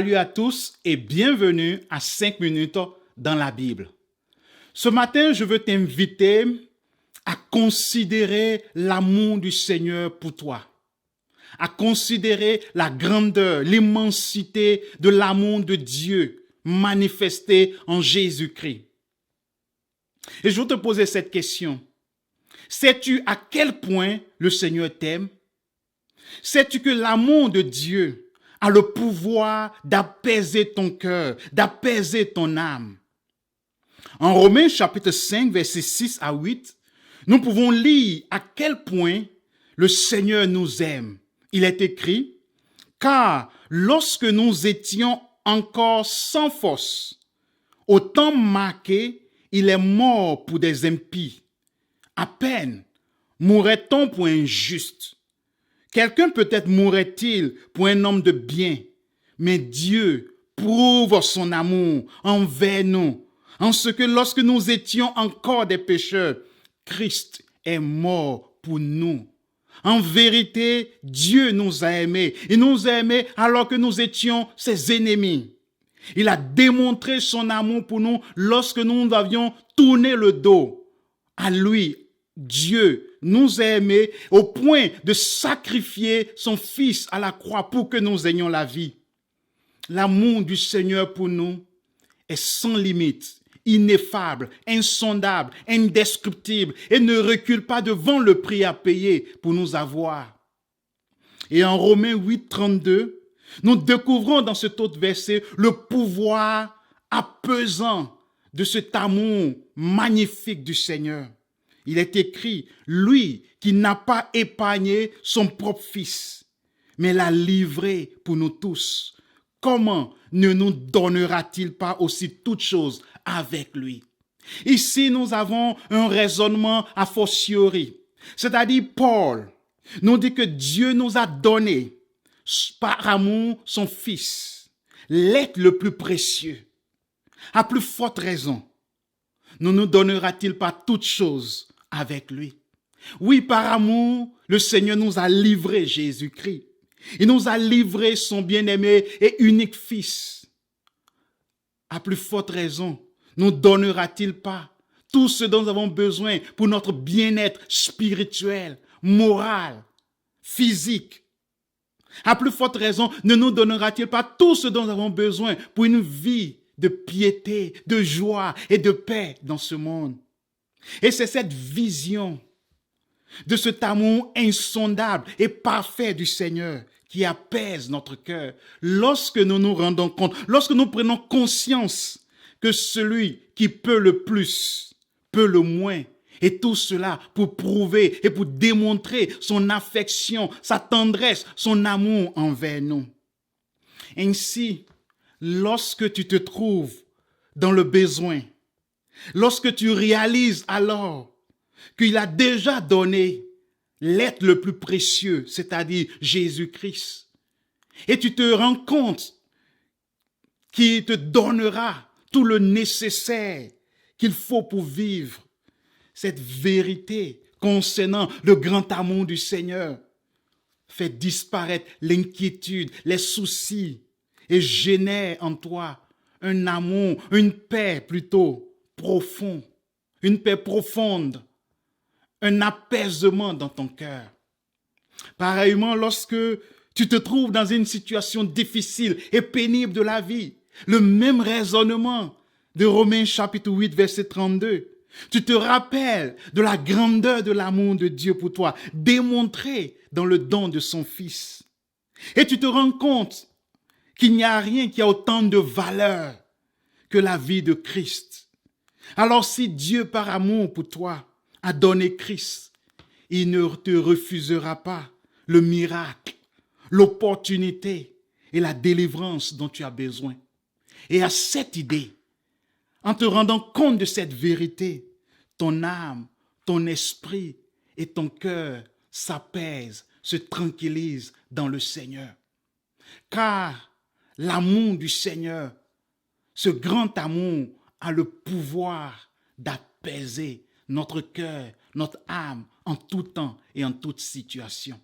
Salut à tous et bienvenue à 5 minutes dans la Bible. Ce matin, je veux t'inviter à considérer l'amour du Seigneur pour toi, à considérer la grandeur, l'immensité de l'amour de Dieu manifesté en Jésus-Christ. Et je veux te poser cette question. Sais-tu à quel point le Seigneur t'aime? Sais-tu que l'amour de Dieu a le pouvoir d'apaiser ton cœur, d'apaiser ton âme? En Romains chapitre 5, versets 6 à 8, nous pouvons lire à quel point le Seigneur nous aime. Il est écrit, « Car lorsque nous étions encore sans force, au temps marqué, il est mort pour des impies. À peine mourrait-on pour un juste. Quelqu'un peut-être mourrait-il pour un homme de bien, mais Dieu prouve son amour envers nous, en ce que lorsque nous étions encore des pécheurs, Christ est mort pour nous. En vérité, Dieu nous a aimés. Il nous a aimés alors que nous étions ses ennemis. Il a démontré son amour pour nous lorsque nous avions tourné le dos à lui. Dieu nous a aimés au point de sacrifier son Fils à la croix pour que nous ayons la vie. L'amour du Seigneur pour nous est sans limite, ineffable, insondable, indescriptible et ne recule pas devant le prix à payer pour nous avoir. Et en Romains 8, 32, nous découvrons dans cet autre verset le pouvoir apaisant de cet amour magnifique du Seigneur. Il est écrit, lui qui n'a pas épargné son propre Fils, mais l'a livré pour nous tous. Comment ne nous donnera-t-il pas aussi toutes choses avec lui? Ici, nous avons un raisonnement a fortiori. C'est-à-dire, Paul nous dit que Dieu nous a donné par amour son Fils, l'être le plus précieux. À plus forte raison, ne nous donnera-t-il pas toutes choses avec lui? Oui, par amour, le Seigneur nous a livré Jésus-Christ. Il nous a livré son bien-aimé et unique Fils. À plus forte raison, nous donnera-t-il pas tout ce dont nous avons besoin pour notre bien-être spirituel, moral, physique? À plus forte raison, ne nous donnera-t-il pas tout ce dont nous avons besoin pour une vie de piété, de joie et de paix dans ce monde? Et c'est cette vision de cet amour insondable et parfait du Seigneur qui apaise notre cœur lorsque nous nous rendons compte, lorsque nous prenons conscience que celui qui peut le plus peut le moins. Et tout cela pour prouver et pour démontrer son affection, sa tendresse, son amour envers nous. Ainsi, lorsque tu te trouves dans le besoin, lorsque tu réalises alors qu'il a déjà donné l'être le plus précieux, c'est-à-dire Jésus-Christ, et tu te rends compte qu'il te donnera tout le nécessaire qu'il faut pour vivre, cette vérité concernant le grand amour du Seigneur fait disparaître l'inquiétude, les soucis et génère en toi un amour, une paix plutôt profonde, une paix profonde, un apaisement dans ton cœur. Pareillement, lorsque tu te trouves dans une situation difficile et pénible de la vie, le même raisonnement de Romains chapitre 8, verset 32. Tu te rappelles de la grandeur de l'amour de Dieu pour toi, démontré dans le don de son Fils. Et tu te rends compte qu'il n'y a rien qui a autant de valeur que la vie de Christ. Alors si Dieu, par amour pour toi, a donné Christ, il ne te refusera pas le miracle, l'opportunité et la délivrance dont tu as besoin. Et à cette idée, en te rendant compte de cette vérité, ton âme, ton esprit et ton cœur s'apaisent, se tranquillisent dans le Seigneur. Car l'amour du Seigneur, ce grand amour, a le pouvoir d'apaiser notre cœur, notre âme en tout temps et en toute situation.